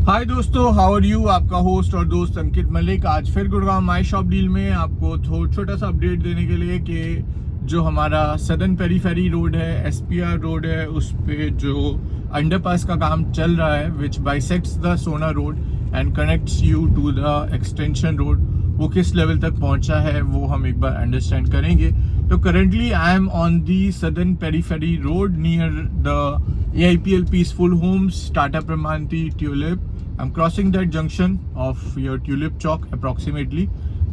हाय दोस्तों, how are you. आपका host और दोस्त अंकित मलिक आज फिर गुड़गांव माई शॉप डील में आपको छोटा सा अपडेट देने के लिए कि जो हमारा सदर्न पेरीफेरी रोड है, एसपीआर रोड है, उस पे जो अंडरपास का काम चल रहा है which bisects the Sohna road and connects you to the extension road, वो किस लेवल तक पहुंचा है वो हम एक बार अंडरस्टैंड करेंगे। तो currently I am on the southern periphery road near the AIPL Peaceful Homes, Tata Pramanti, Tulip. I'm crossing that junction of your Tulip Chowk approximately,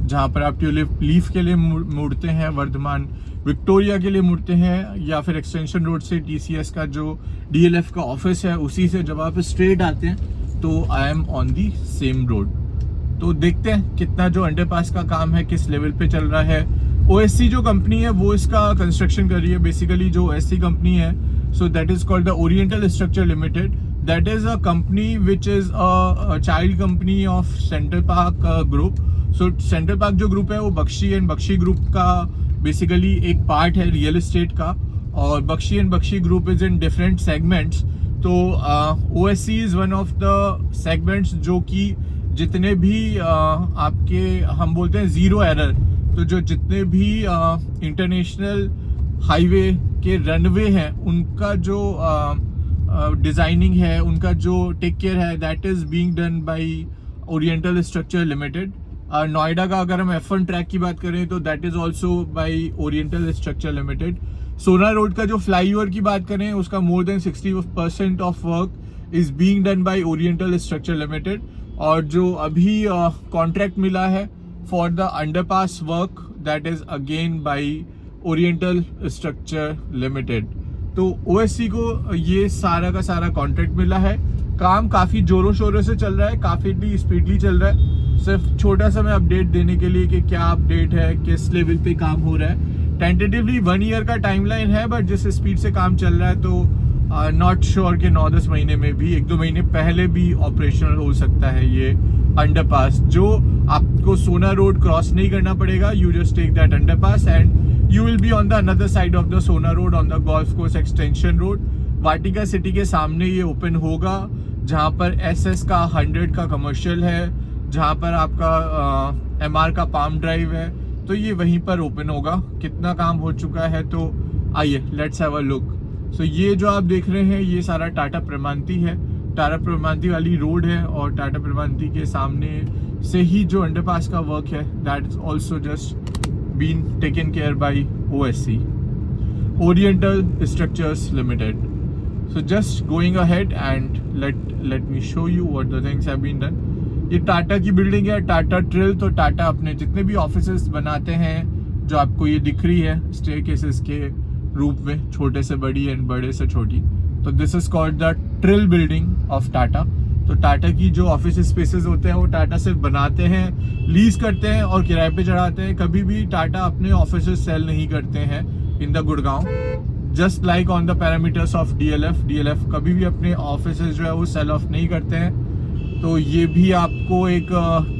जहाँ पर आप ट्यूलिप लीफ के लिए मुड़ते हैं, वर्धमान विक्टोरिया के लिए मुड़ते हैं, या फिर एक्सटेंशन रोड से TCS का जो DLF का ऑफिस है उसी से जब आप स्ट्रेट आते हैं तो I M on the same road. तो देखते हैं कितना जो अंडरपास का काम है किस लेवल पे चल रहा है। OSC जो कंपनी है वो इसका कंस्ट्रक्शन कर रही है। बेसिकली जो OSC कंपनी है, so that is called the Oriental Structure Limited. That is a company which is a child company of Central Park Group. So Central Park जो ग्रुप है वो बख्शी एंड बख्शी ग्रुप का basically एक part है real estate का, और Bakshi and Bakshi group is in different segments. तो OSC इज वन ऑफ द सेगमेंट्स जो कि जितने भी आपके हम बोलते हैं जीरो एरर, तो जो जितने भी इंटरनेशनल हाईवे के रनवे हैं उनका जो डिजाइनिंग है, उनका जो टेक केयर है, that is being done by Oriental Structure Limited. Noida का अगर हम F1 ट्रैक की बात करें तो that is also by Oriental Structure Limited. Sohna road का जो फ्लाईओवर की बात करें उसका more than 60% of work is being done by Oriental Structure Limited. और जो अभी कॉन्ट्रैक्ट मिला है for the underpass work that is again by Oriental Structure limited. तो OSC को ये सारा का सारा कॉन्ट्रैक्ट मिला है। काम काफ़ी जोरों शोरों से चल रहा है, काफ़ी स्पीडली चल रहा है। सिर्फ छोटा सा मैं अपडेट देने के लिए कि क्या अपडेट है, किस लेवल पे काम हो रहा है। टेंटेटिवली 1 ईयर का टाइमलाइन है, बट जिस स्पीड से काम चल रहा है तो नॉट श्योर कि 9-10 महीने में भी, 1-2 महीने पहले भी ऑपरेशनल हो सकता है ये अंडरपास। जो आपको सोना रोड क्रॉस नहीं करना पड़ेगा, you just take that underpass and you will be on the another side of the Sona Road on the Golf Course Extension Road. Vatika city के सामने ये ओपन होगा, जहाँ पर SS का 100 का कमर्शियल है, जहाँ पर आपका MR का पाम ड्राइव है, तो ये वहीं पर ओपन होगा। कितना काम हो चुका है तो आइए लेट्स हैव अ लुक। सो ये जो आप देख रहे हैं ये सारा टाटा प्रमांती है, टाटा प्रमांती वाली रोड है, और टाटा प्रमांती के सामने से ही जो अंडरपास का वर्क है that is also just been taken care by OSC, Oriental Structures Limited. So just going ahead and let me show you what the things have been done. ये टाटा की बिल्डिंग है, टाटा ट्रिल। तो टाटा अपने जितने भी ऑफिसेस बनाते हैं जो आपको ये दिख रही है स्टेयरकेसेस के रूप में, छोटे से बड़ी एंड बड़े से छोटी, तो this is called the trill building of Tata. तो टाटा की जो ऑफिस स्पेसेस होते हैं वो टाटा सिर्फ बनाते हैं, लीज करते हैं और किराए पे चढ़ाते हैं। कभी भी टाटा अपने ऑफिस सेल नहीं करते हैं in the Gurgaon, just like on the parameters of DLF कभी भी अपने ऑफिस जो है वो सेल ऑफ नहीं करते हैं। तो ये भी आपको एक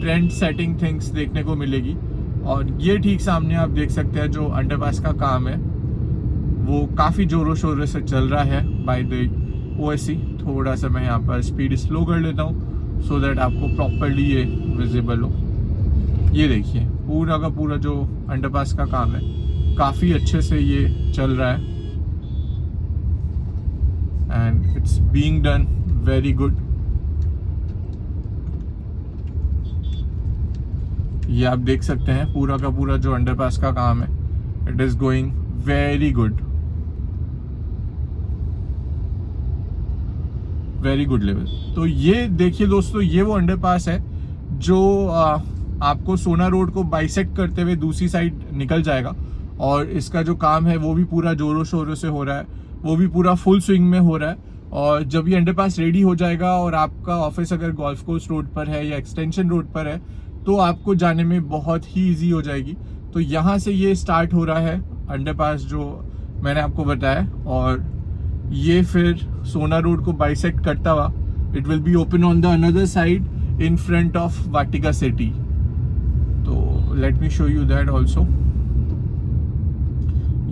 ट्रेंड सेटिंग थिंग्स देखने को मिलेगी। और ये ठीक सामने आप देख सकते हैं जो अंडरपास का काम है वो काफ़ी जोरों शोरों से चल रहा है बाय द OSC। थोड़ा सा मैं यहाँ पर स्पीड स्लो कर लेता हूँ सो दैट आपको प्रॉपरली ये विजिबल हो। ये देखिए पूरा का पूरा जो अंडरपास का काम है काफ़ी अच्छे से ये चल रहा है and it's being done very good. ये आप देख सकते हैं पूरा का पूरा जो अंडरपास का काम है, it is going very good, very good level. तो ये देखिए दोस्तों, ये वो अंडरपास है जो आपको सोना रोड को बाइसेक्ट करते हुए दूसरी साइड निकल जाएगा, और इसका जो काम है वो भी पूरा जोरों शोरों से हो रहा है, वो भी पूरा फुल स्विंग में हो रहा है। और जब ये अंडरपास रेडी हो जाएगा और आपका ऑफिस अगर गोल्फ कोर्स रोड पर है या एक्सटेंशन रोड पर है तो आपको जाने में बहुत ही ईजी हो जाएगी। तो यहाँ से ये स्टार्ट हो रहा है अंडरपास जो मैंने आपको बताया, और ये फिर सोना रोड को बाइसेक्ट करता हुआ it will be open on the another side in front of Vatika city. तो let me show you that also.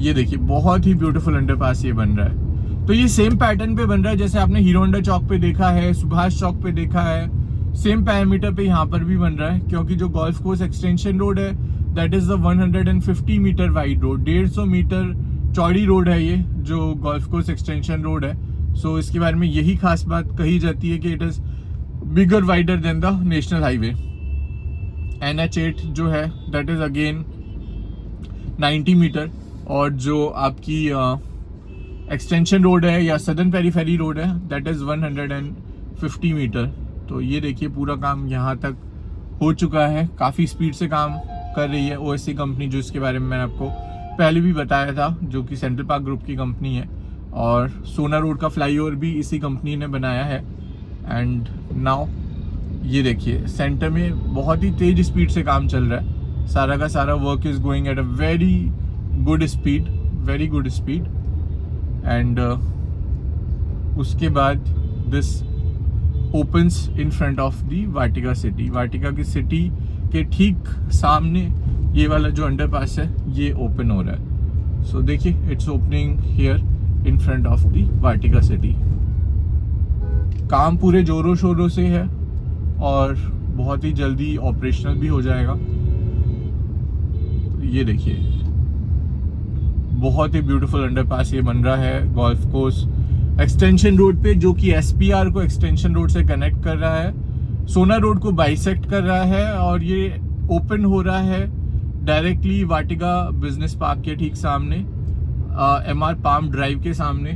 ये देखिए बहुत ही ब्यूटीफुल अंडरपास ये बन रहा है। तो ये सेम पैटर्न पे बन रहा है जैसे आपने हीरो होंडा चौक पे देखा है, सुभाष चौक पे देखा है, सेम पैरामीटर पे यहाँ पर भी बन रहा है। क्योंकि जो गोल्फ कोर्स एक्सटेंशन रोड है that is the 150 metre wide road, 150 metre चौड़ी रोड है ये जो गोल्फ कोर्स एक्सटेंशन रोड है। सो इसके बारे में यही खास बात कही जाती है कि it is bigger wider than the national highway. NH8 जो है दैट इज अगेन 90 मीटर, और जो आपकी एक्सटेंशन रोड है या सदर्न पेरीफेरी रोड है दैट इज 150 मीटर। तो ये देखिए पूरा काम यहाँ तक हो चुका है, काफ़ी स्पीड से काम कर रही है OSC कंपनी, जो इसके बारे में मैंने आपको पहले भी बताया था, जो कि सेंट्रल पार्क ग्रुप की कंपनी है। और सोना रोड का फ्लाईओवर भी इसी कंपनी ने बनाया है। एंड नाउ ये देखिए सेंटर में बहुत ही तेज स्पीड से काम चल रहा है, सारा का सारा work is going at a very good speed, very good speed. And उसके बाद this opens in front of the Vatika city. Vatika की सिटी के ठीक सामने ये वाला जो अंडरपास है ये ओपन हो रहा है। सो देखिए it's opening here in front of the Vatika city. काम पूरे जोरों शोरों से है और बहुत ही जल्दी ऑपरेशनल भी हो जाएगा। ये देखिए बहुत ही ब्यूटीफुल अंडरपास ये बन रहा है गोल्फ कोर्स एक्सटेंशन रोड पे, जो कि SPR को एक्सटेंशन रोड से कनेक्ट कर रहा है, सोना रोड को बाइसेक्ट कर रहा है, और ये ओपन हो रहा है डायरेक्टली वाटिका बिजनेस पार्क के ठीक सामने, MR पाम ड्राइव के सामने।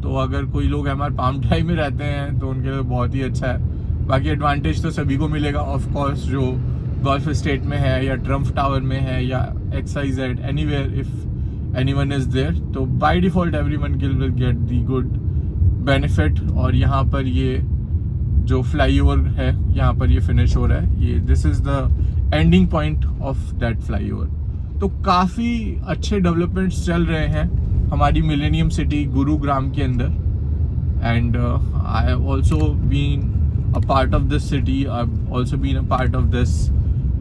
तो अगर कोई लोग MR पाम ड्राइव में रहते हैं तो उनके लिए बहुत ही अच्छा है। बाकी एडवांटेज तो सभी को मिलेगा ऑफ कोर्स, जो गोल्फ स्टेट में है या ट्रम्प टावर में है या XYZ anywhere if anyone is there, तो by default everyone will get the good benefit. और यहाँ पर ये जो फ्लाईओवर है यहाँ पर ये फिनिश हो रहा है, ये this is the ending point of that flyover. तो काफ़ी अच्छे डेवलपमेंट्स चल रहे हैं हमारी मिलेनियम सिटी गुरुग्राम के अंदर। And I have also been a part of this city, I have also been a part of this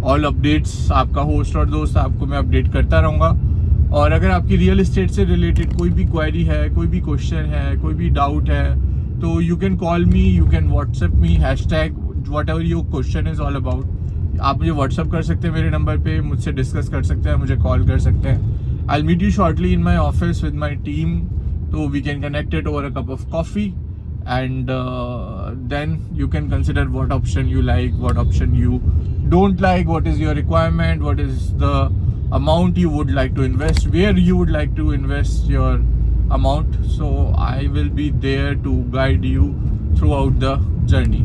all updates. आपका होस्ट और दोस्त, आपको मैं अपडेट करता रहूँगा। और अगर आपकी रियल इस्टेट से रिलेटेड कोई भी क्वेरी है, कोई भी क्वेश्चन है, कोई भी डाउट है, तो you can call me, you can WhatsApp me, #whatever your question is all about. आप मुझे व्हाट्सएप कर सकते हैं मेरे नंबर पे, मुझसे डिस्कस कर सकते हैं, मुझे कॉल कर सकते हैं। I will meet you shortly in my office with my team, तो we can connect it over a cup of coffee, and then you can consider what option you like, what option you don't like, what is your requirement, what is the amount you would like to invest, where you would like to invest your amount. So I will be there to guide you throughout the journey.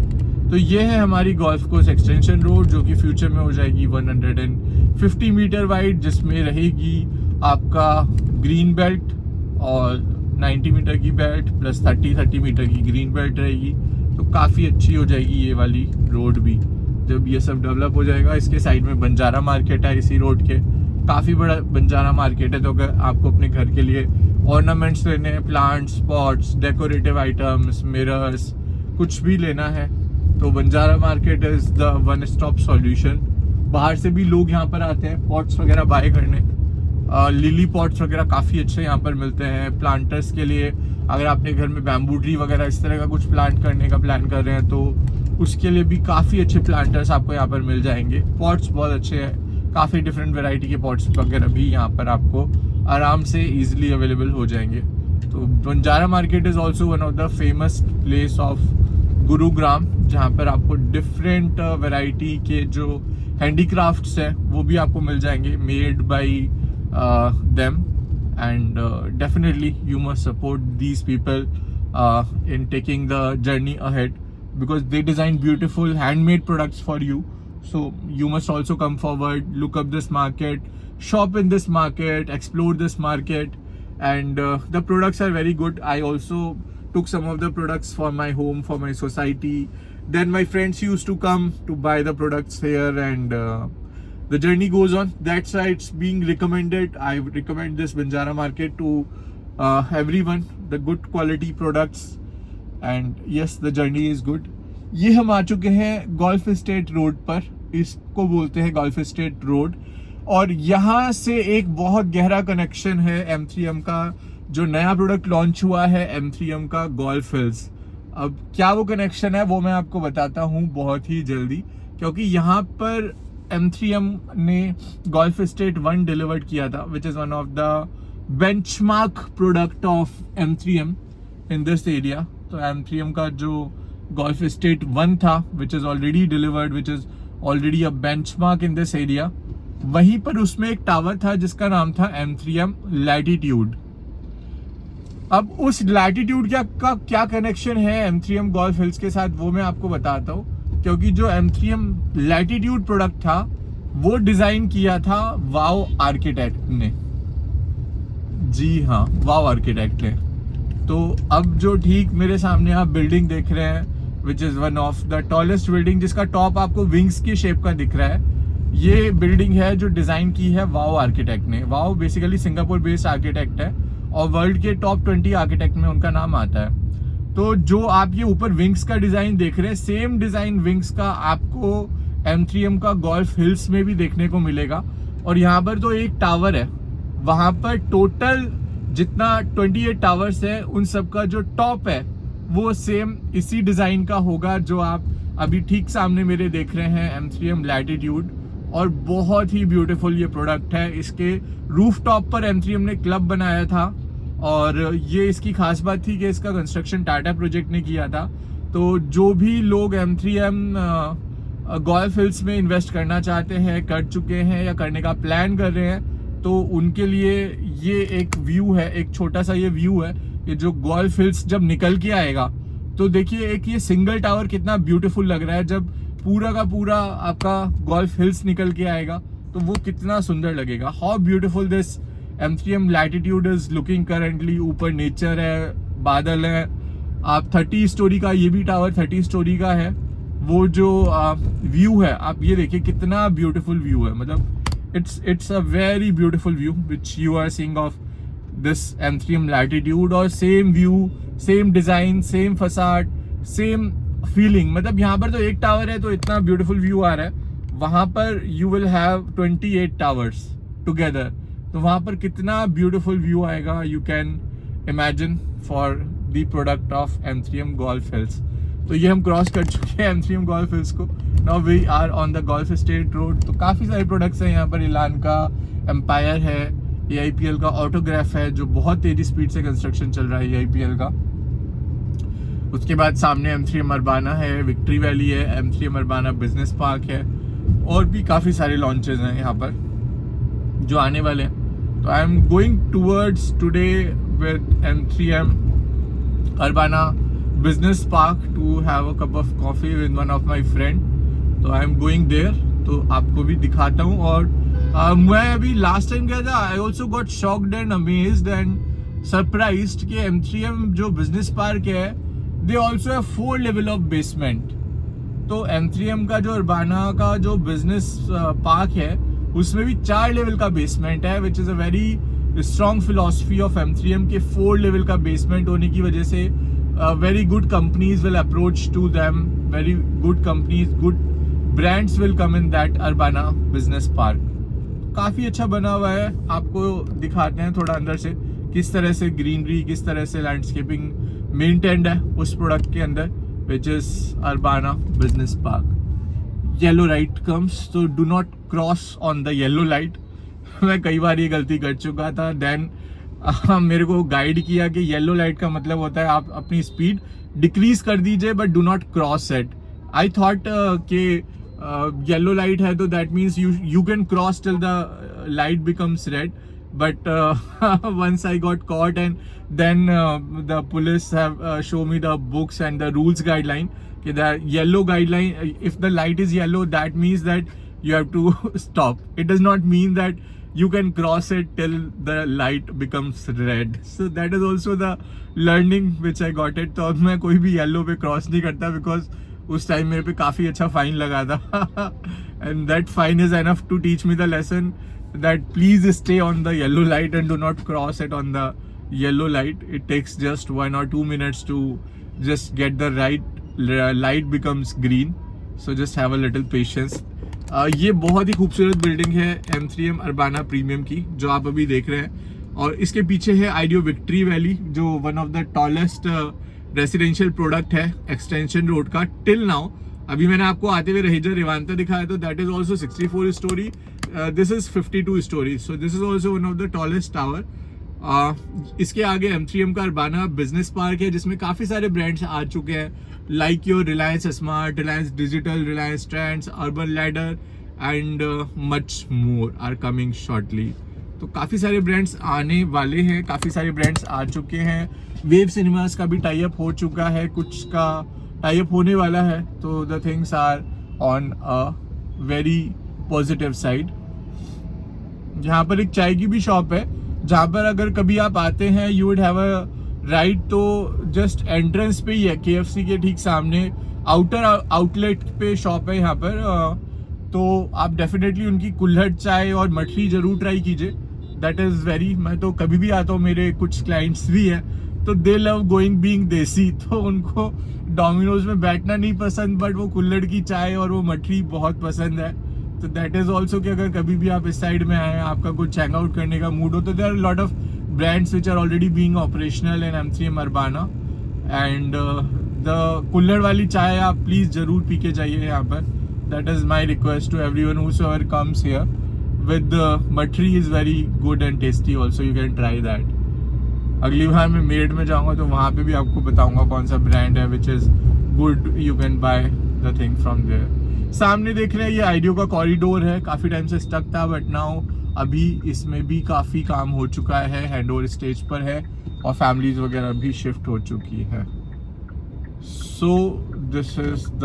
तो ये है हमारी golf course extension road, जो कि future में हो जाएगी 150 metre wide, जिसमें रहेगी आपका ग्रीन बेल्ट और 90 मीटर की बेल्ट प्लस 30 मीटर की ग्रीन बेल्ट रहेगी। तो काफ़ी अच्छी हो जाएगी ये वाली रोड भी जब ये सब डेवलप हो जाएगा। इसके साइड में बंजारा मार्केट है, इसी रोड के काफ़ी बड़ा बंजारा मार्केट है। तो अगर आपको अपने घर के लिए ऑर्नामेंट्स लेने हैं, plants, pots, decorative items, mirrors, कुछ भी लेना है, तो Banjara market is the one stop solution. बाहर से भी लोग यहाँ पर आते हैं पॉट्स वगैरह बाय करने। लिली पॉट्स वगैरह काफ़ी अच्छे यहाँ पर मिलते हैं प्लांटर्स के लिए। अगर आपने घर में बैम्बू ट्री वगैरह इस तरह का कुछ प्लांट करने का प्लान कर रहे हैं तो उसके लिए भी काफ़ी अच्छे प्लांटर्स आपको यहाँ पर मिल जाएंगे। पॉट्स बहुत अच्छे हैं, काफ़ी डिफरेंट वैरायटी के पॉट्स वगैरह भी यहाँ पर आपको आराम से ईजिली अवेलेबल हो जाएंगे। तो Banjara market is also one of the famous place of Gurugram, जहाँ पर आपको डिफरेंट वैरायटी के जो हैंडीक्राफ्ट्स हैं वो भी आपको मिल जाएंगे, made by them, and definitely you must support these people in taking the journey ahead, because they design beautiful handmade products for you. So you must also come forward, look up this market, shop in this market, explore this market, and the products are very good. I also took some of the products for my home, for my society. Then my friends used to come to buy the products here, and the journey goes on. That's why it's being recommended. I recommend this Banjara market to everyone, the good quality products, and yes, the journey is good. ये हम आ चुके हैं golf state road पर, इसको बोलते हैं golf state road, और यहाँ से एक बहुत गहरा कनेक्शन है M3M का जो नया प्रोडक्ट लॉन्च हुआ है M3M का गोल्फ हिल्स। अब क्या वो कनेक्शन है वो मैं आपको बताता हूँ बहुत ही जल्दी, क्योंकि यहाँ पर M3M ने गोल्फ एस्टेट 1 डिलीवर्ड किया था, which is one of the benchmark product of M3M in this area. तो M3M का जो गोल्फ एस्टेट 1 था, which is already delivered, which is already a benchmark in this area, वहीं पर उसमें एक टावर था जिसका नाम था M3M लैटिट्यूड। अब उस लैटिट्यूड का क्या कनेक्शन है M3M गोल्फ हिल्स के साथ वो मैं आपको बताता हूँ, क्योंकि जो M3M लैटिट्यूड प्रोडक्ट था वो डिजाइन किया था वाव आर्किटेक्ट ने। जी हाँ, वाव आर्किटेक्ट ने। तो अब जो ठीक मेरे सामने आप बिल्डिंग देख रहे हैं, which is one of the tallest building, जिसका टॉप आपको विंग्स की शेप का दिख रहा है, ये बिल्डिंग है जो डिजाइन की है वाव आर्किटेक्ट ने। वाव बेसिकली सिंगापुर बेस्ड आर्किटेक्ट है और वर्ल्ड के टॉप 20 आर्किटेक्ट में उनका नाम आता है। तो जो आप ये ऊपर विंग्स का डिजाइन देख रहे हैं, सेम डिजाइन विंग्स का आपको M3M का गोल्फ हिल्स में भी देखने को मिलेगा। और यहाँ पर तो एक टावर है, वहां पर टोटल जितना 28 टावर्स है उन सब का जो टॉप है वो सेम इसी डिजाइन का होगा जो आप अभी ठीक सामने मेरे देख रहे हैं, M3M लैटिट्यूड। और बहुत ही ब्यूटीफुल ये प्रोडक्ट है। इसके रूफ टॉप पर M3M ने क्लब बनाया था और ये इसकी खास बात थी कि इसका कंस्ट्रक्शन टाटा प्रोजेक्ट ने किया था। तो जो भी लोग M3M गोल्फ हिल्स में इन्वेस्ट करना चाहते हैं, कर चुके हैं या करने का प्लान कर रहे हैं, तो उनके लिए ये एक व्यू है, एक छोटा सा ये व्यू है कि जो गोल्फ हिल्स जब निकल के आएगा तो देखिए एक ये सिंगल टावर कितना ब्यूटीफुल लग रहा है। जब पूरा का पूरा आपका गोल्फ हिल्स निकल के आएगा तो वो कितना सुंदर लगेगा। How beautiful this M3M latitude is looking currently. ऊपर नेचर है, बादल है। आप 30 स्टोरी का, ये भी टावर 30 स्टोरी का है। वो जो व्यू है आप ये देखिए कितना ब्यूटीफुल व्यू है। मतलब it's a very beautiful view which you are seeing of this M3M latitude. और same view, same design, same facade, same feeling. मतलब यहाँ पर तो एक टावर है तो इतना ब्यूटीफुल व्यू आ रहा है, वहां पर you will have 28 towers together, तो वहां पर कितना ब्यूटीफुल व्यू आएगा you can imagine for the product of M3M golf hills. तो ये हम क्रॉस कर चुके हैं M3M गोल्फ हिल्स को। Now we are on the golf estate road. तो काफ़ी सारे प्रोडक्ट्स हैं यहाँ पर। इलान का एम्पायर है, AIPL का ऑटोग्राफ है जो बहुत तेजी स्पीड से कंस्ट्रक्शन चल रहा है AIPL का। उसके बाद सामने M3M अरबाना है, विक्ट्री वैली है, M3M अरबाना बिजनेस पार्क है, और भी काफ़ी सारे लॉन्चेस हैं यहाँ पर जो आने वाले हैं। तो I am going towards today with M3M Urbana business park to have a cup of coffee with one of my friend. तो आई एम गोइंग देयर, तो आपको भी दिखाता हूँ। और मैं अभी लास्ट टाइम गया था, I also got shocked and amazed and surprised कि M3M जो बिजनेस पार्क है they also have 4 level of basement. तो M3M का जो अरबाना का जो बिजनेस पार्क है उसमें भी 4 लेवल का बेसमेंट है, which is a very strong philosophy of M3M के 4 लेवल का बेसमेंट होने की वजह से very good companies will approach to them, very good companies, good brands will come in that Urbana business park. काफ़ी अच्छा बना हुआ है, आपको दिखाते हैं थोड़ा अंदर से किस तरह से ग्रीनरी, किस तरह से लैंडस्केपिंग मेंटेन्ड है उस प्रोडक्ट के अंदर, which is Urbana business park. Yellow light comes, तो do not cross on the yellow light. मैं कई बार ये गलती कर चुका था। देन मेरे को गाइड किया कि येलो लाइट का मतलब होता है आप अपनी स्पीड डिक्रीज कर दीजिए but do not cross it. I thought कि येलो लाइट है तो that means you can cross till the light becomes red, but once I got caught and then the police have show me the books and the rules guideline. The yellow guideline, if the light is yellow, that means that you have to stop. It does not mean that you can cross it till the light becomes red. So that is also the learning which I got it. तो अब मैं कोई भी yellow पे cross नहीं करता because उस time मेरे पे काफ़ी अच्छा फाइन लगा था and that fine is enough to teach me the lesson that please stay on the yellow light and do not cross it on the yellow light. It takes just 1 or 2 minutes to just get the right light becomes green, so just have a little patience. ये बहुत ही खूबसूरत building है M3M Albanna premium की जो आप अभी देख रहे हैं, और इसके पीछे है आइडियो विक्ट्री वैली, जो one of the tallest residential product है एक्सटेंशन रोड का टिल नाउ। अभी मैंने आपको आते हुए रहेजा रेवांता दिखाया, तो that is also 64 story, this is 52 story, so this is also one of the tallest tower. इसके आगे M3M का अरबाना बिजनेस पार्क है, जिसमें काफ़ी सारे ब्रांड्स आ चुके हैं, like your Reliance smart, Reliance digital, Reliance trends, urban ladder and much more are coming shortly. तो काफ़ी सारे ब्रांड्स आने वाले हैं, काफ़ी सारे ब्रांड्स आ चुके हैं। वेव सिनेमास का भी टाई अप हो चुका है, कुछ का टाई अप होने वाला है, तो the things are on a very positive side. यहाँ पर एक चाय की भी शॉप है, जहाँ पर अगर कभी आप आते हैं you would have a right, तो जस्ट एंट्रेंस पे ही है, KFC के ठीक सामने आउटर आउटलेट पे शॉप है यहाँ पर। तो आप डेफिनेटली उनकी कुल्हड़ चाय और मठरी जरूर ट्राई कीजिए, दैट इज़ वेरी, मैं तो कभी भी आता हूँ, मेरे कुछ क्लाइंट्स भी हैं, तो दे लव गोइंग बीइंग देसी, तो उनको डोमिनोज में बैठना नहीं पसंद, बट वो कुल्हड़ की चाय और वो मठरी बहुत पसंद है। तो दैट इज़ ऑल्सो कि अगर कभी भी आप इस साइड में आए, आपका कुछ हैंग आउट करने का मूड हो, तो there are lot of brands which are already being operational in M3M Urbana, and the कुल्हड़ वाली चाय आप प्लीज़ ज़रूर पी के जाइए यहाँ पर, that is my request to every one whosoever comes here with mathri is very good and tasty also, you can try that. अगली बार मैं मेड में जाऊँगा तो वहाँ पे भी आपको बताऊँगा कौन सा ब्रांड है which is good, you can buy the thing from there. सामने देख रहे हैं ये आइडियो का कॉरिडोर है, काफ़ी टाइम से स्टक था, बट नाउ अभी इसमें भी काफ़ी काम हो चुका है, हैंडओवर स्टेज पर है और फैमिलीज वगैरह भी शिफ्ट हो चुकी है। So this is the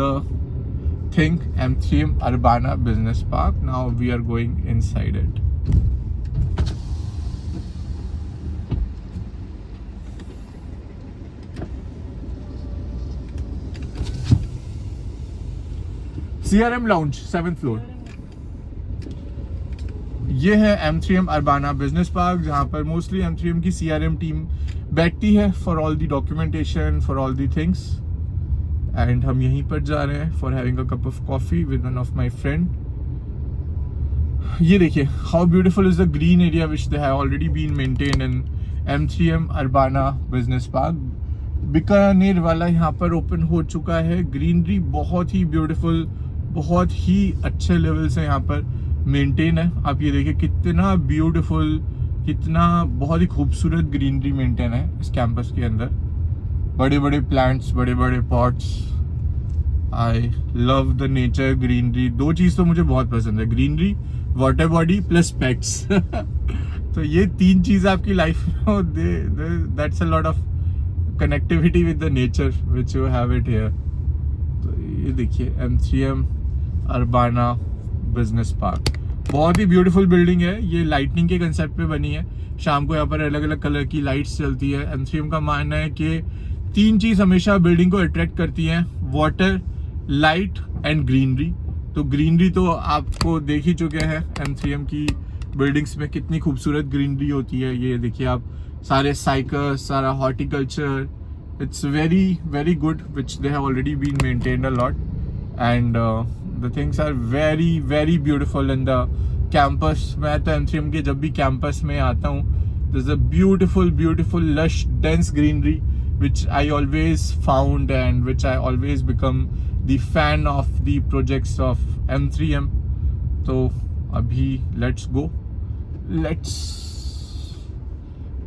thing M3M Urbana business park, now we are going inside it. CRM lounge 7th floor, ये है M3M अरबाना बिजनेस पार्क, जहाँ पर मोस्टली M3M की CRM टीम बैठती है for all the documentation, for all the things. And हम यहीं पर जा रहे हैं for having a cup of coffee with one of my friend. ये देखिए how beautiful is the green area which they have already been maintained in M3M Urbana business park. Bikaner वाला यहाँ पर ओपन हो चुका है, ग्रीनरी बहुत ही ब्यूटीफुल, बहुत ही अच्छे लेवल से यहाँ पर मेंटेन है। आप ये देखिए कितना ब्यूटीफुल, कितना बहुत ही खूबसूरत ग्रीनरी मेंटेन है इस कैंपस के अंदर। बड़े बड़े प्लांट्स, बड़े बड़े pots, I love the nature, greenery. दो चीज़ तो मुझे बहुत पसंद है, greenery, water body plus pets. तो ये तीन चीज़ आपकी लाइफ में, that's a lot of connectivity with the nature which you have it here. तो ये देखिए M3M अरबाना बिजनेस पार्क, बहुत ही ब्यूटीफुल बिल्डिंग है। ये लाइटनिंग के कंसेप्ट पे बनी है, शाम को यहाँ पर अलग अलग कलर की लाइट्स चलती है। M3M का मानना है कि तीन चीज़ हमेशा बिल्डिंग को अट्रैक्ट करती हैं, वाटर, लाइट एंड ग्रीनरी। तो ग्रीनरी तो आपको देख ही चुके हैं M3M की बिल्डिंग्स में कितनी खूबसूरत ग्रीनरी होती है। ये देखिए आप, सारे साइकस, सारा horticulture, it's very good which they have already been maintained a lot, and the things are very beautiful in the campus। मैं तो M3M के जब भी कैंपस में आता हूँ, there's a beautiful lush dense greenery which I always found and which I always become the fan of the projects of M3M। तो अभी let's go, let's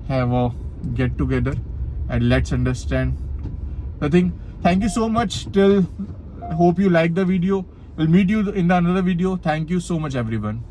have a get together and let's understand the thing. Thank you so much, till hope you like the video, we'll meet you in the another video. Thank you so much everyone.